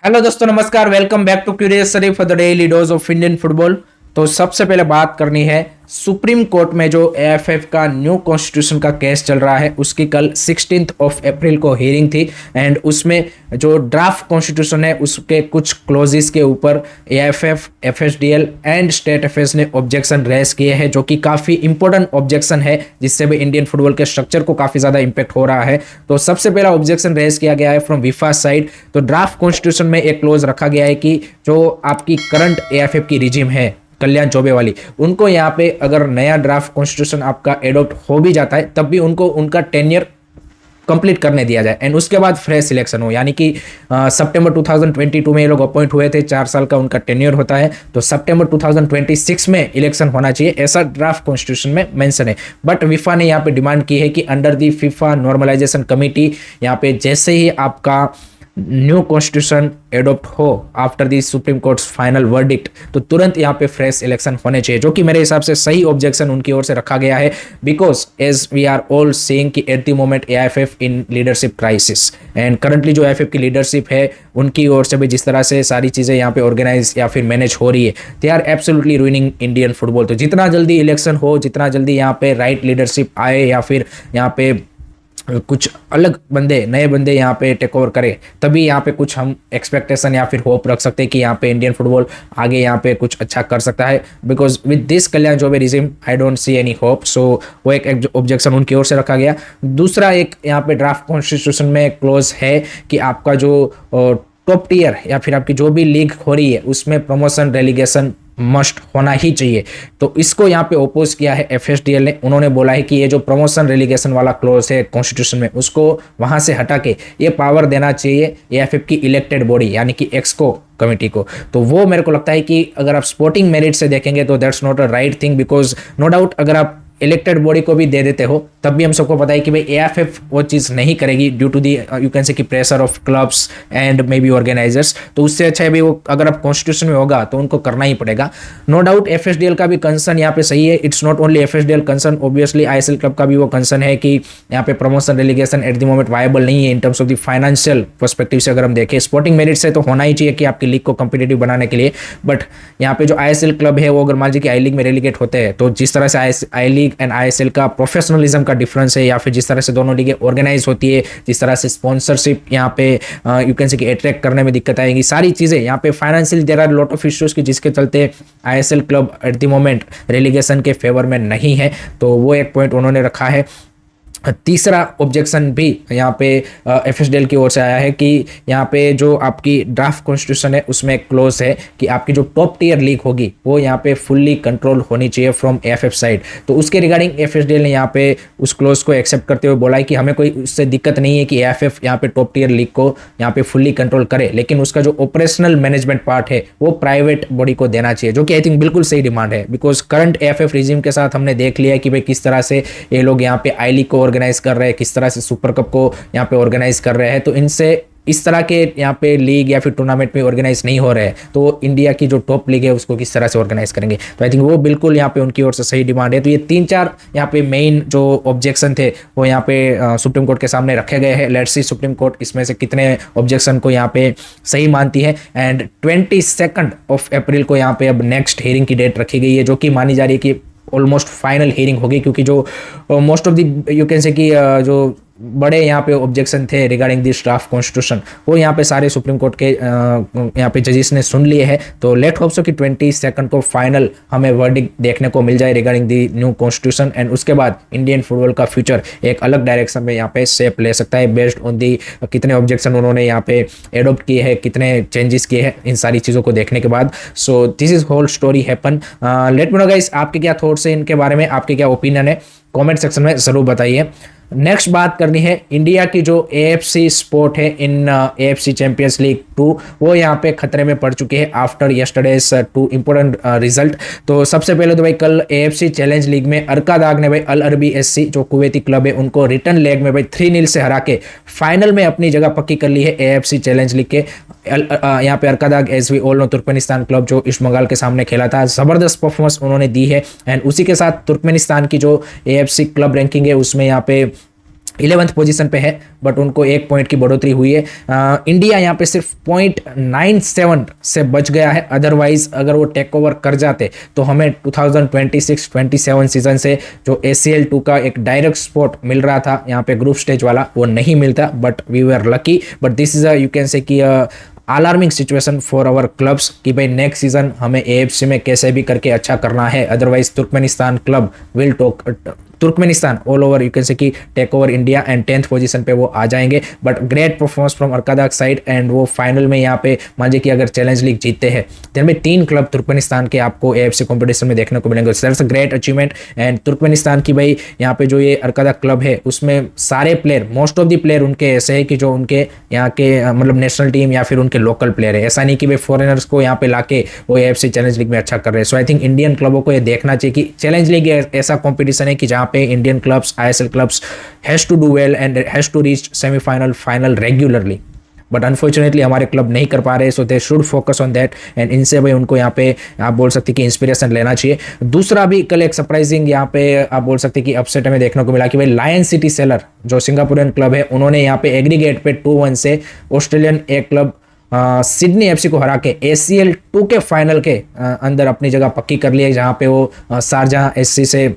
Hello दोस्तों, नमस्कार। Welcome back to curious study for the daily dose of Indian football. तो सबसे पहले बात करनी है सुप्रीम कोर्ट में जो एएफएफ का न्यू कॉन्स्टिट्यूशन का केस चल रहा है, उसकी कल 16 अप्रैल को हियरिंग थी। एंड उसमें जो ड्राफ्ट कॉन्स्टिट्यूशन है उसके कुछ क्लोजेस के ऊपर AFF, FSDL and state affairs ने ऑब्जेक्शन रेस किए हैं, जो कि काफ़ी इंपॉर्टेंट ऑब्जेक्शन है, जिससे भी इंडियन फुटबॉल के स्ट्रक्चर को काफ़ी ज़्यादा इंपैक्ट हो रहा है। तो सबसे पहला ऑब्जेक्शन रेस किया गया है फ्रॉम विफा साइड। तो ड्राफ्ट कॉन्स्टिट्यूशन में एक क्लोज रखा गया है कि जो आपकी करंट एएफएफ की रिजिम है कल्याण चौबे वाली, उनको यहाँ पे अगर नया ड्राफ्ट कॉन्स्टिट्यूशन आपका एडॉप्ट हो भी जाता है तब भी उनको उनका टेन्योर कंप्लीट करने दिया जाए एंड उसके बाद फ्रेश सिलेक्शन हो। यानी कि सितंबर 2022 में ये लोग अपॉइंट हुए थे, 4 साल का उनका टेन्योर होता है, तो सितंबर 2026 में इलेक्शन होना चाहिए, ऐसा ड्राफ्ट कॉन्स्टिट्यूशन में मेंशन है। बट विफा ने यहाँ पे डिमांड की है कि under the FIFA normalization committee, यहाँ पे जैसे ही आपका न्यू कॉन्स्टिट्यूशन एडॉप्ट हो after the supreme court's final verdict, तो तुरंत यहाँ पे फ्रेश इलेक्शन होने चाहिए, जो कि मेरे हिसाब से सही ऑब्जेक्शन उनकी ओर से रखा गया है। Because as we are all saying कि at the moment AIFF in leadership crisis and currently जो एआईएफएफ की लीडरशिप है उनकी ओर से भी जिस तरह से सारी चीज़ें यहाँ पे ऑर्गेनाइज या फिर मैनेज हो रही है, they are absolutely ruining Indian football. तो जितना जल्दी इलेक्शन हो, जितना जल्दी यहाँ पे राइट लीडरशिप आए या फिर यहाँ पे कुछ अलग बंदे, नए बंदे यहाँ पे टेक ओवर करे, तभी यहाँ पे कुछ हम एक्सपेक्टेशन या फिर होप रख सकते हैं कि यहाँ पे इंडियन फुटबॉल आगे यहाँ पे कुछ अच्छा कर सकता है। Because with this Kalyan Chaubey regime I don't see any hope. So वो एक ऑब्जेक्शन उनकी ओर से रखा गया। दूसरा एक यहाँ पे ड्राफ्ट कॉन्स्टिट्यूशन में क्लोज है कि आपका जो टॉप टीयर या फिर आपकी जो भी लीग हो रही है उसमें प्रमोशन रेलीगेशन मस्ट होना ही चाहिए। तो इसको यहाँ पे ओपोज किया है एफएसडीएल ने। उन्होंने बोला है कि ये जो प्रमोशन रेलीगेशन वाला क्लोज है कॉन्स्टिट्यूशन में, उसको वहां से हटा के ये पावर देना चाहिए एएफएफ की इलेक्टेड बॉडी यानी कि एक्सको कमेटी को। तो वो मेरे को लगता है कि अगर आप स्पोर्टिंग मेरिट से देखेंगे तो that's not a right thing. Because no doubt अगर आप इलेक्टेड बॉडी को भी दे देते हो तब भी हम सबको पता है कि भाई एएफएफ वो चीज़ नहीं करेगी due to the you can say कि pressure of clubs and maybe organisers. तो उससे अच्छा है भाई वो अगर आप कॉन्स्टिट्यूशन में होगा तो उनको करना ही पड़ेगा। नो डाउट एफएसडीएल का भी कंसर्न यहाँ पे सही है। It's not only FSDL concern, obviously ISL club का भी वो कंसर्न है कि यहाँ पे promotion relegation at the moment viable नहीं है in terms of the financial perspective से। अगर हम देखें स्पोर्टिंग मेरिट से तो होना ही चाहिए कि आपकी लीग को कंपिटेटिव बनाने के लिए। बट यहाँ पे जो आईएसएल क्लब है वो अगर मान लीजिए कि आई लीग में रेलीगेट होते हैं तो जिस तरह से आई लीग एंड आईएसएल का प्रोफेशनलिज्म का डिफरेंस है, या फिर जिस तरह से दोनों लीगें ऑर्गेनाइज होती है, जिस तरह से स्पॉन्सरशिप यहाँ पे यू कैन से कि अट्रैक्ट करने में दिक्कत आएगी, सारी चीज़ें यहाँ पे financial there are lot of issues की जिसके चलते ISL club at the moment relegation के फेवर में नहीं है। तो वो एक पॉइंट उन्होंने रखा है। तीसरा ऑब्जेक्शन भी यहाँ पे एफएसडीएल की ओर से आया है कि यहाँ पे जो आपकी ड्राफ्ट कॉन्स्टिट्यूशन है उसमें एक क्लोज है कि आपकी जो टॉप टीयर लीग होगी वो यहाँ पे फुल्ली कंट्रोल होनी चाहिए फ्रॉम एएफएफ साइड। तो उसके रिगार्डिंग एफएसडीएल ने यहाँ पे उस क्लोज को एक्सेप्ट करते हुए बोला है कि हमें कोई उससे दिक्कत नहीं है कि एएफएफ यहाँ पे टॉप टीयर लीग को यहाँ पे फुल्ली कंट्रोल करे, लेकिन उसका जो ऑपरेशनल मैनेजमेंट पार्ट है वो प्राइवेट बॉडी को देना चाहिए, जो कि आई थिंक बिल्कुल सही डिमांड है। बिकॉज करंट एएफएफ रिजिम के साथ हमने देख लिया है कि भाई किस तरह से ये लोग यहाँ पे आई लीग को ऑर्गेनाइज कर रहे हैं, किस तरह से सुपर कप को यहाँ पे ऑर्गेनाइज कर रहे हैं। तो इनसे इस तरह के यहाँ पे लीग या फिर टूर्नामेंट में ऑर्गेनाइज नहीं हो रहे हैं, तो इंडिया की जो टॉप लीग है उसको किस तरह से ऑर्गेनाइज करेंगे। तो आई थिंक वो बिल्कुल यहाँ पे उनकी ओर से सही डिमांड है। तो ये 3-4 यहाँ पे मेन जो ऑब्जेक्शन थे वो यहाँ पे सुप्रीम कोर्ट के सामने रखे गए हैं। लेट्स सी सुप्रीम कोर्ट इसमें से कितने ऑब्जेक्शन को यहाँ पे सही मानती है। एंड 22 अप्रैल को यहाँ पे अब नेक्स्ट हियरिंग की डेट रखी गई है, जो कि मानी जा रही है कि ऑलमोस्ट फाइनल हियरिंग होगी, क्योंकि जो most of the you can say कि जो बड़े यहाँ पे ऑब्जेक्शन थे रिगार्डिंग दिस ड्राफ्ट कॉन्स्टिट्यूशन वो यहाँ पे सारे सुप्रीम कोर्ट के यहाँ पे जजेस ने सुन लिए हैं। तो लेट होप सो कि 22 को फाइनल हमें वर्डिक्ट देखने को मिल जाए regarding the new constitution. And उसके बाद इंडियन फुटबॉल का फ्यूचर एक अलग डायरेक्शन में यहाँ पे शेप ले सकता है बेस्ड ऑन दी कितने ऑब्जेक्शन उन्होंने यहाँ पे एडोप्ट किए हैं, कितने चेंजेस किए हैं, इन सारी चीज़ों को देखने के बाद। So this is whole story happen. Let me know guys आपके क्या थॉट्स है इनके बारे में, आपके क्या ओपिनियन है, कॉमेंट सेक्शन में ज़रूर बताइए। नेक्स्ट बात करनी है इंडिया की जो एएफसी स्पोर्ट है इन एएफसी चैंपियंस लीग 2, वो यहाँ पे खतरे में पड़ चुके हैं आफ्टर यस्टरडेज 2 इंपॉर्टेंट रिजल्ट। तो सबसे पहले तो भाई कल एएफसी चैलेंज लीग में अरकादाग ने भाई अल अरबी एससी जो कुवैती क्लब है उनको रिटर्न लेग में भाई 3-0 से हरा के फाइनल में अपनी जगह पक्की कर ली है एएफसी चैलेंज लीग के। यहाँ पे Arkadag as we all know Turkmenistan club जो ईस्ट बंगाल के सामने खेला था, जबरदस्त परफॉर्मेंस उन्होंने दी है। एंड उसी के साथ तुर्कमेनिस्तान की जो एएफसी क्लब रैंकिंग है उसमें यहाँ पे 11th पोजीशन पे है, बट उनको 1 पॉइंट की बढ़ोतरी हुई है। इंडिया यहाँ पे सिर्फ 0.97 से बच गया है। अदरवाइज अगर वो टेक ओवर कर जाते तो हमें 2026-27 सीजन से जो ACL 2 का एक डायरेक्ट स्पॉट मिल रहा था यहाँ पे ग्रुप स्टेज वाला, वो नहीं मिलता, but we were lucky. But this is you can say कि alarming situation for our clubs कि भाई नेक्स्ट सीजन हमें AFC में कैसे भी करके अच्छा करना है, otherwise Turkmenistan club will Turkmenistan all over you can say कि take over India and 10th position पे वो आ जाएंगे। But great performance from Arkadag side and वो फाइनल में यहाँ पे मान लीजिए कि अगर चैलेंज लीग जीतते हैं देन में 3 क्लब तुर्कमेनिस्तान के आपको AFC कॉम्पिटिशन में देखने को मिलेंगे। That's a great achievement. And Turkmenistan की भाई यहाँ पे जो ये अरकादाक क्लब है उसमें सारे player, most of the player उनके ऐसे है कि जो उनके यहाँ के मतलब नेशनल टीम या फिर उनके लोकल प्लेयर है। ऐसा नहीं कि भाई फॉरेनर्स को यहाँ पे लाके वो AFC चैलेंज लीग में अच्छा कर रहे हैं। सो आई थिंक इंडियन क्लबों को ये देखना चाहिए कि चैलेंज लीग ऐसा कॉम्पिटिशन है कि जहाँ पे Indian clubs ISL clubs has to do well and has to reach semi-final, final regularly. But unfortunately हमारे क्लब नहीं कर पा रहे, so they should focus on that and इनसे भाई उनको यहाँ पे आप बोल सकते कि इंस्पिरेशन लेना चाहिए। दूसरा भी कल एक सरप्राइजिंग यहाँ पे आप बोल सकते कि अपसेट हमें देखने को मिला कि भाई लायन सिटी सेलर जो सिंगापुरियन क्लब है उन्होंने यहाँ पे एग्रीगेट पे 2-1 से ऑस्ट्रेलियन एक क्लब सिडनी FC को हरा के ACL 2 के फाइनल के अंदर अपनी जगह पक्की कर ली है, जहाँ पे वो शारजाह SC से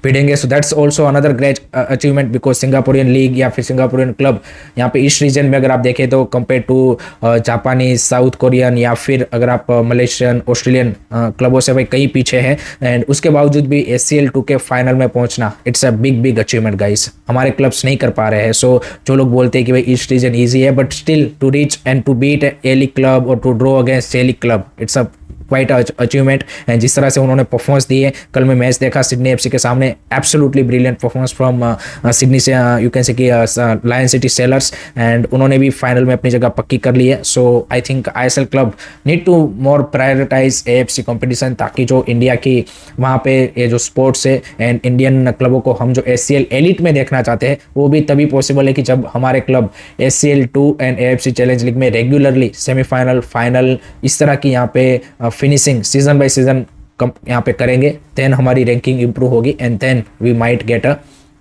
भिड़ेंगे। So that's also another great achievement because Singaporean league या फिर सिंगापुरियन क्लब यहाँ पे ईस्ट रीजन में अगर आप देखें तो compare to Japanese, South Korean या फिर अगर आप मलेशियन, ऑस्ट्रेलियन क्लबों से भाई कई पीछे हैं। एंड उसके बावजूद भी ACL 2 के फाइनल में पहुंचना it's a big achievement guys. हमारे क्लब्स नहीं कर पा रहे हैं। सो जो लोग बोलते हैं कि भाई ईस्ट रीजन ईजी है, but still to reach and to beat a league club और to draw against a league club it's a quite achievement. And जिस तरह से उन्होंने परफॉर्मेंस दी है, कल मैं मैच देखा सिडनी FC के सामने, absolutely brilliant performance from Sydney से यू कैन से कि लायन सिटी सेलर्स, एंड उन्होंने भी फाइनल में अपनी जगह पक्की कर ली है। So I think ISL club need to more prioritise AFC competition, ताकि जो इंडिया की वहाँ पे ये जो स्पोर्ट्स है एंड इंडियन क्लबों को हम जो ACL एलिट में देखना चाहते हैं वो भी तभी पॉसिबल है कि जब हमारे club ACL 2 and AFC challenge league में रेगुलरली सेमीफाइनल, फाइनल इस तरह की यहाँ पे फिनिशिंग सीजन बाय सीजन यहाँ पे करेंगे, देन हमारी रैंकिंग इंप्रूव होगी and then we might get a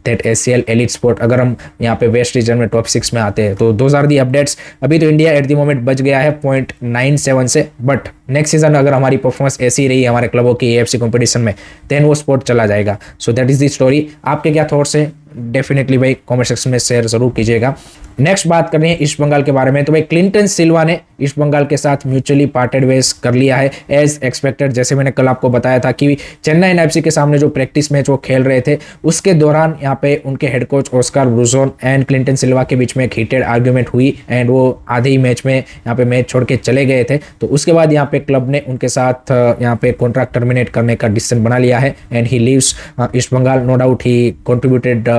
that ACL elite sport. अगर हम यहाँ पे वेस्ट रीजन में टॉप 6 में आते हैं तो दोज आर दी अपडेट्स। अभी तो इंडिया एट द मोमेंट बच गया है 0.97 से, बट नेक्स्ट सीजन अगर हमारी परफॉर्मेंस ऐसी रही हमारे क्लबों की AFC कॉम्पिटिशन में देन वो स्पोर्ट चला जाएगा। So that is the story. आपके क्या थॉट्स है डेफिनेटली भाई कमेंट सेक्शन में शेयर जरूर कीजिएगा। नेक्स्ट बात करनी है ईस्ट बंगाल के बारे में। तो भाई क्लिंटन सिल्वा ने ईस्ट बंगाल के साथ म्यूचुअली पार्टेड वेज कर लिया है एज एक्सपेक्टेड। जैसे मैंने कल आपको बताया था कि चेन्नई FC के सामने जो प्रैक्टिस मैच वो खेल रहे थे उसके दौरान यहाँ पे उनके head coach Oscar Bruzon and Clinton Silva के बीच में एक हीटेड आर्ग्यूमेंट हुई एंड वो आधे ही मैच में यहाँ पे मैच छोड़ के चले गए थे। तो उसके बाद यहाँ पे क्लब ने उनके साथ यहाँ पे कॉन्ट्रैक्ट टर्मिनेट करने का डिसीजन बना लिया है and he leaves East Bengal. No doubt he contributed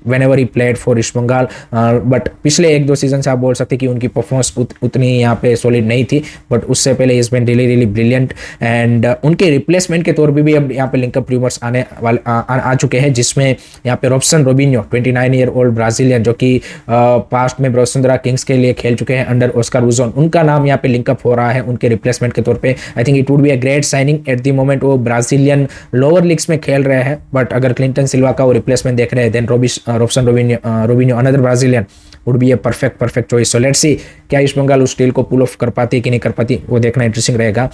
whenever he played for East Bengal, but पिछले 1-2 सीजन से आप बोल सकते कि उनकी परफॉर्मेंस उतनी यहाँ पे सॉलिड नहीं थी, बट उससे पहले is been really brilliant. And उनके रिप्लेसमेंट के तौर पे भी अब यहाँ पे लिंकअप रूमर्स आने वाले आ चुके हैं, जिसमें यहाँ पे रॉबसन रोबिन्यो 29 ईयर ओल्ड ब्राजीलियन जो कि पास्ट में वसुंधरा किंग्स के लिए खेल चुके हैं अंडर ऑस्कार ब्रूजोन, उनका नाम यहाँ पे लिंकअप हो रहा है उनके रिप्लेसमेंट के तौर पे। I think it would be a great signing. Eight the moment वो ब्राजीलियन लोअर लीग्स में खेल रहे हैं, बट अगर क्लिंटन सिल्वा का वो रिप्लेसमेंट देख रहे हैं then Robson Robinho another Brazilian would be a perfect choice. So let's see क्या ईस्ट बंगाल उस डील को पुल ऑफ कर पाती है कि नहीं कर पाती, वो देखना इंटरेस्टिंग रहेगा।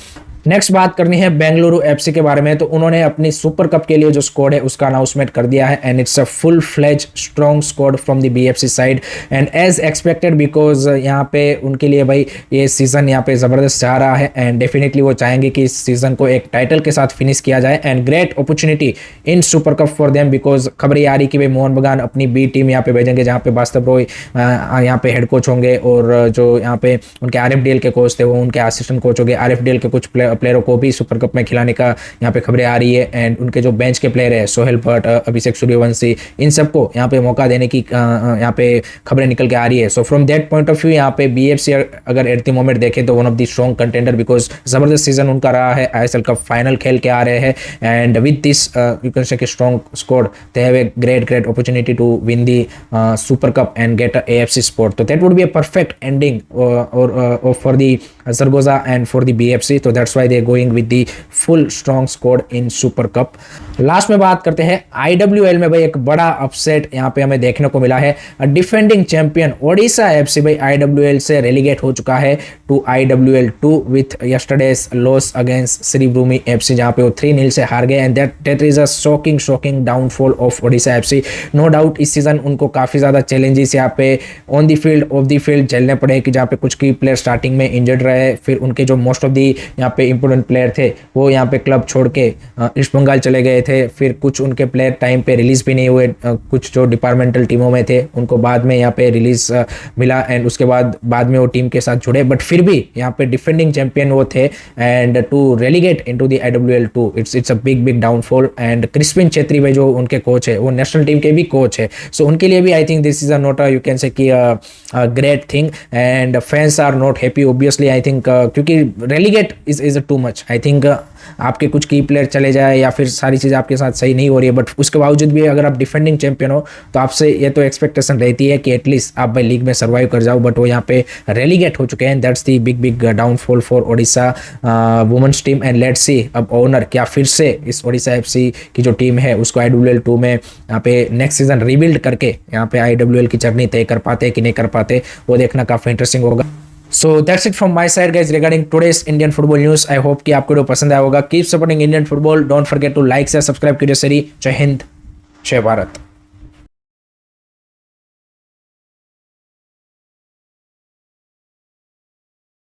नेक्स्ट बात करनी है बेंगलुरु FC के बारे में। तो उन्होंने अपनी सुपर कप के लिए जो स्क्वाड है उसका अनाउंसमेंट कर दिया है and it's a full fledge strong squad from the BFC side and as expected, because यहाँ पे उनके लिए भाई ये सीजन यहाँ पे जबरदस्त जा रहा है एंड डेफिनेटली वो चाहेंगे कि इस सीजन को एक टाइटल के साथ फिनिश किया जाए and great opportunity in super cup for them, because खबर ये आ रही कि भाई मोहन बगान अपनी B टीम यहाँ पे भेजेंगे जहाँ पे वास्तव रॉय यहाँ पे हेड कोच होंगे और जो यहाँ पे उनके RFDL के कोच थे वो उनके असिस्टेंट कोच होंगे। RFDL के कुछ प्लेयरों को भी सुपर कप में खिलाने का यहाँ पे खबरें आ रही है एंड उनके जो बेंच के प्लेयर है सोहेल भट्ट, अभिषेक सूर्यवंशी, इन सबको यहाँ पे मौका देने की यहाँ पे खबरें निकल के आ रही है। So from that point of view यहाँ पे BFC अगर एट द मोमेंट देखें तो one of the strong contender, because जबरदस्त सीजन उनका रहा है, ISL कप फाइनल खेल के आ रहे हैं and with this you can say strong squad they have a great opportunity to win the super cup and get a AFC spot. तो that would be a perfect ending और for the Zaragoza and for the BFC. So that's why why they going with the full strong squad in super cup. Last में बात करते हैं IWL में भाई एक बड़ा अपसेट यहाँ पे हमें देखने को मिला है। डिफेंडिंग चैंपियन ओडिशा एफसी भाई आईडब्ल्यूएल से रेलीगेट हो चुका है to IWL 2 with yesterday's loss against Sribhumi FC, जहाँ पे वो 3-0 से हार गए and that is a shocking downfall of Odisha FC. No doubt इस सीजन उनको काफी ज्यादा चैलेंजेस यहाँ पे on the field off the field झेलने पड़े कि जहाँ पे कुछ की प्लेयर स्टार्टिंग में इंजर्ड रहे, फिर उनके जो मोस्ट ऑफ दी यहाँ पे इंपोर्टेंट प्लेयर थे वो यहाँ पे क्लब छोड़ के ईस्ट बंगाल चले गए थे, फिर कुछ उनके प्लेयर टाइम पे रिलीज भी नहीं हुए, कुछ जो डिपार्टमेंटल टीमों में थे उनको बाद में यहाँ पे रिलीज मिला एंड उसके बाद में वो टीम के साथ जुड़े, बट फिर भी यहाँ पे डिफेंडिंग चैंपियन वो थे and to relegate into the IWL 2 it's a big downfall. And Crispin Chhetri भाई जो उनके कोच है वो नेशनल टीम के भी कोच है, सो उनके लिए भी I think this is not you can say कि great thing and fans are not happy obviously I think, क्योंकि relegate is too much. I think आपके कुछ की प्लेयर चले जाए या फिर सारी चीज़ आपके साथ सही नहीं हो रही है, बट उसके बावजूद भी अगर आप डिफेंडिंग चैंपियन हो तो आपसे ये तो एक्सपेक्टेशन रहती है कि एटलीस्ट आप भाई लीग में सर्वाइव कर जाओ, बट वो यहाँ पे रेलीगेट हो चुके हैं। That's the big downfall for Odisha women's team and let's see अब ओनर क्या फिर से इस ओडिशा एफसी की जो टीम है उसको आईडब्ल्यूएल 2 में यहाँ पे नेक्स्ट सीजन रिबिल्ड करके यहाँ पे आईडब्ल्यूएल की जर्नी तय कर पाते कि नहीं कर पाते, वो देखना काफी इंटरेस्टिंग होगा। So that's it from my side guys regarding today's Indian football news. I hope कि आपको पसंद आया होगा। Keep supporting Indian football. Don't forget to like, share, subscribe Curious Series. जय हिंद, जय भारत।